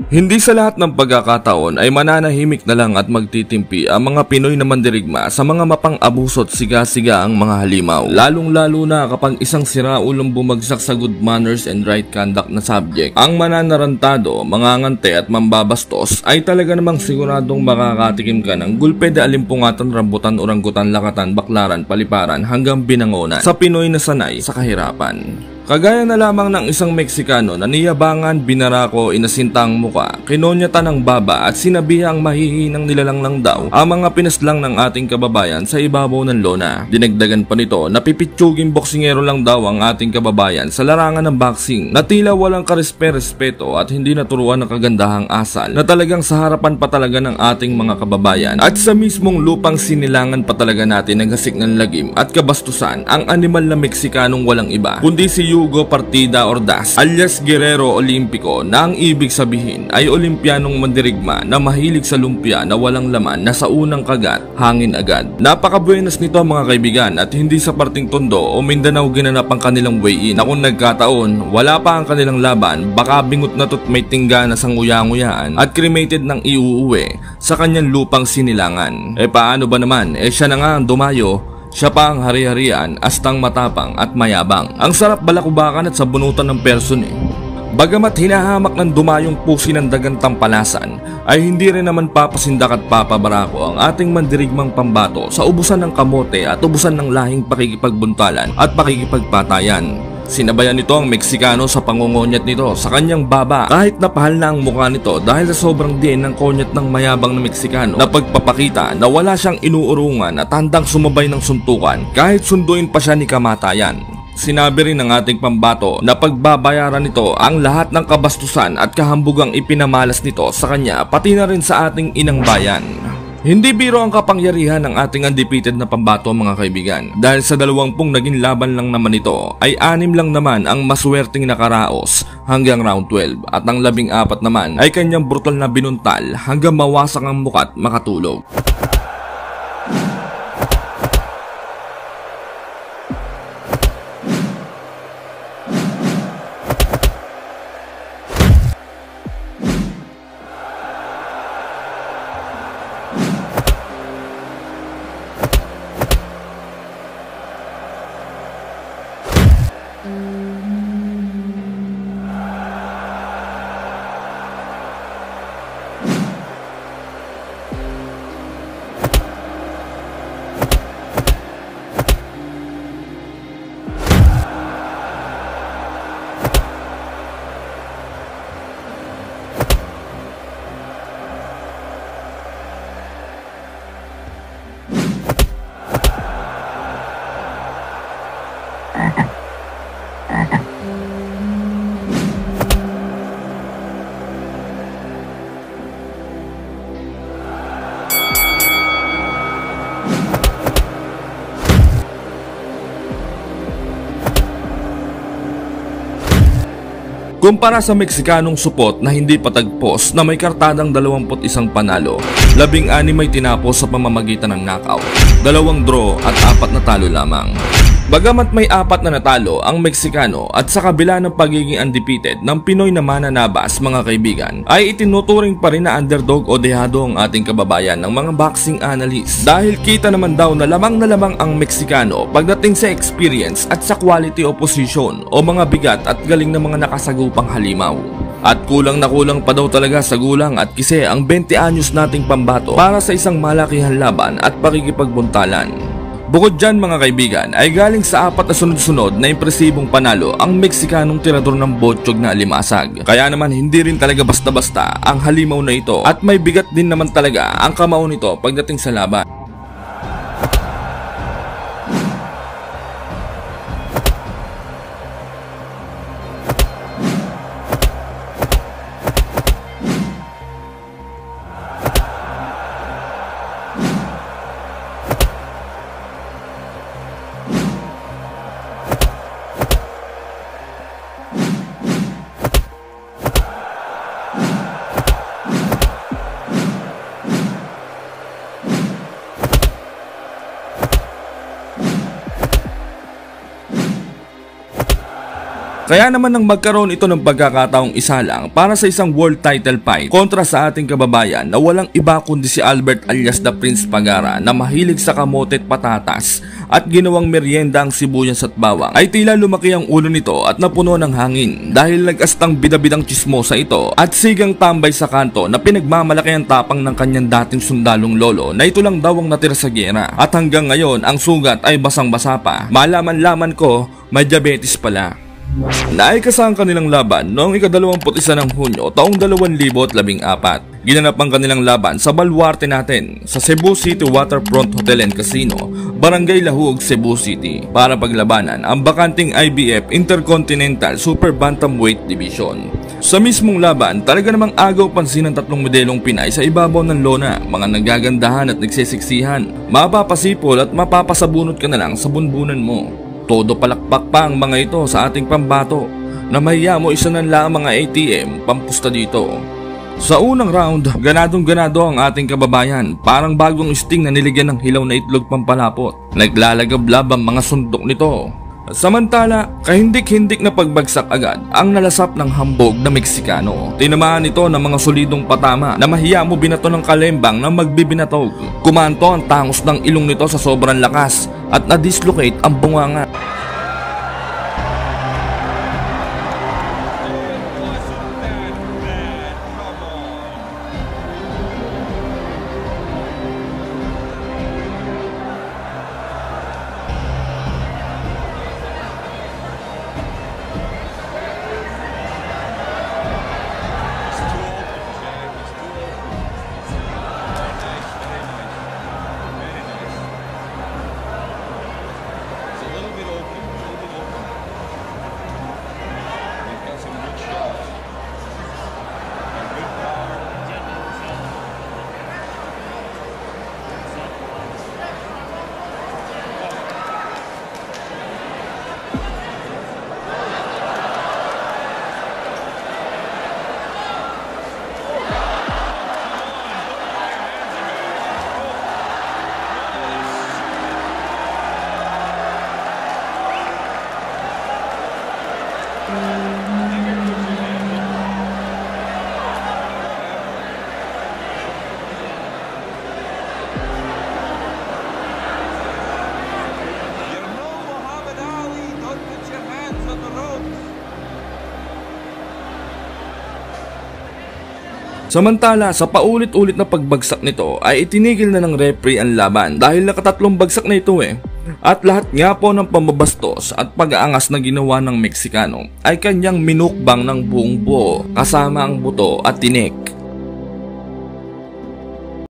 Hindi sa lahat ng pagkakataon ay mananahimik na lang at magtitimpi ang mga Pinoy na mandirigma sa mga mapang-abuso at siga-siga ang mga halimaw. Lalong-lalo na kapag isang siraulong bumagsak sa good manners and right conduct na subject. Ang mananarantado, mangangante at mambabastos ay talaga namang siguradong makakatikim ka ng gulpe de alimpungatan, rambutan, oranggutan, lakatan, baklaran, paliparan hanggang binangonan sa Pinoy na sanay sa kahirapan. Kagaya na lamang ng isang Meksikano na niyabangan, binarako, inasintang muka, kinonyatan ng baba at sinabihang mahihinang nilalang lang daw ang mga pinaslang ng ating kababayan sa ibabaw ng lona. Dinagdagan pa nito na pipitsuging boksingero lang daw ang ating kababayan sa larangan ng boxing na tila walang karespeto at hindi naturuan ng kagandahang asal na talagang sa harapan pa talaga ng ating mga kababayan at sa mismong lupang sinilangan pa talaga natin ng hasik ng lagim at kabastusan ang animal na Meksikanong walang iba kundi si Hugo Partida Ordaz alias Guerrero Olimpico na ang ibig sabihin ay Olimpianong mandirigma na mahilig sa lumpia na walang laman na sa unang kagat, hangin agad. Napakabuenas nito mga kaibigan at hindi sa parting Tondo o Mindanao ginanap ang kanilang way-in na kung nagkataon wala pa ang kanilang laban baka bingot na to't may tingga na sang uyang-uyaan at cremated ng iuuwi sa kanyang lupang sinilangan. Paano ba naman? Siya na nga ang dumayo. Siya pa ang hari-harian, astang matapang at mayabang. Ang sarap balakubakan at sabunutan ng person Bagamat hinahamak ng dumayong pusi ng dagang tampalasan, ay hindi rin naman papasindak at papabarako ang ating mandirigmang pambato sa ubusan ng kamote at ubusan ng lahing pakikipagbuntalan at pakikipagpatayan. Sinabayan nito ang Meksikano sa pangungonyat nito sa kanyang baba kahit napahal na ang mukha nito dahil sa sobrang diin ng konyat ng mayabang na Meksikano na pagpapakita na wala siyang inuurungan at handang sumabay ng suntukan kahit sunduin pa siya ni kamatayan. Sinabi rin ng ating pambato na pagbabayaran nito ang lahat ng kabastusan at kahambugang ipinamalas nito sa kanya pati na rin sa ating inang bayan. Hindi biro ang kapangyarihan ng ating undefeated na pambato mga kaibigan. Dahil sa 20 naging laban lang naman ito ay 6 lang naman ang maswerteng nakaraos hanggang round 12 at ang 14 naman ay kanyang brutal na binuntal hanggang mawasak ang mukat makatulog. Kumpara sa Meksikanong supot na hindi patagpos na may kartadang 21 panalo, 16 ay tinapos sa pamamagitan ng knockout, 2 draw at 4 na talo lamang. Bagamat may 4 na natalo ang Meksikano at sa kabila ng pagiging undefeated ng Pinoy na mananabas mga kaibigan, ay itinuturing pa rin na underdog o dehado ang ating kababayan ng mga boxing analyst. Dahil kita naman daw na lamang ang Meksikano pagdating sa experience at sa quality opposition o mga bigat at galing ng mga nakasagupang halimaw. At kulang na kulang pa daw talaga sa gulang at kise ang 20 anyos nating pambato para sa isang malakihan laban at pakikipagbuntalan. Bukod dyan mga kaibigan ay galing sa 4 na sunod-sunod na impresibong panalo ang Meksikanong tirador ng botsyog na alimasag. Kaya naman hindi rin talaga basta-basta ang halimaw na ito at may bigat din naman talaga ang kamao nito pagdating sa laban. Kaya naman nang magkaroon ito ng pagkakataong isa lang para sa isang world title fight kontra sa ating kababayan na walang iba kundi si Albert alias The Prince Pagara na mahilig sa kamote at patatas at ginawang merienda ang sibuyas at bawang, ay tila lumaki ang ulo nito at napuno ng hangin dahil nag-astang bidabidang chismosa ito at sigang tambay sa kanto na pinagmamalaki ang tapang ng kanyang dating sundalong lolo na ito lang daw ang natira sa giyera at hanggang ngayon ang sugat ay basang-basa pa. Malaman-laman ko may diabetes pala. Naikasa ang kanilang laban noong ika-21 ng Hunyo taong 2014. Ginanap ang kanilang laban sa baluarte natin sa Cebu City Waterfront Hotel and Casino, Barangay Lahug, Cebu City para paglabanan ang bakanting IBF Intercontinental Super Bantamweight Division. Sa mismong laban, talaga namang agaw pansin ng tatlong modelong Pinay sa ibabaw ng lona, mga nagagandahan at nagsisiksihan. Mapapasipol at mapapasabunot ka na lang sa bunbunan mo. Todo palakpak pa ang mga ito sa ating pambato na mahiya mo isa na lang mga ATM pampusta dito. Sa unang round, ganadong-ganado ang ating kababayan, parang bagong sting na niligyan ng hilaw na itlog pampalapot. Naglalagablab ang mga suntok nito. Samantala, kahindik-hindik na pagbagsak agad ang nalasap ng hambog na Meksikano. Tinamaan ito ng mga solidong patama na mahiya mo binato ng kalembang na magbibinatog. Kumanto ang tangos ng ilong nito sa sobrang lakas at na-dislocate ang bunganga. Samantala, sa paulit-ulit na pagbagsak nito ay itinigil na ng referee ang laban dahil nakatatlong bagsak na ito At lahat nga po ng pambabastos at pag-aangas na ginawa ng Meksikano ay kanyang minukbang ng buong buo kasama ang buto at tinik.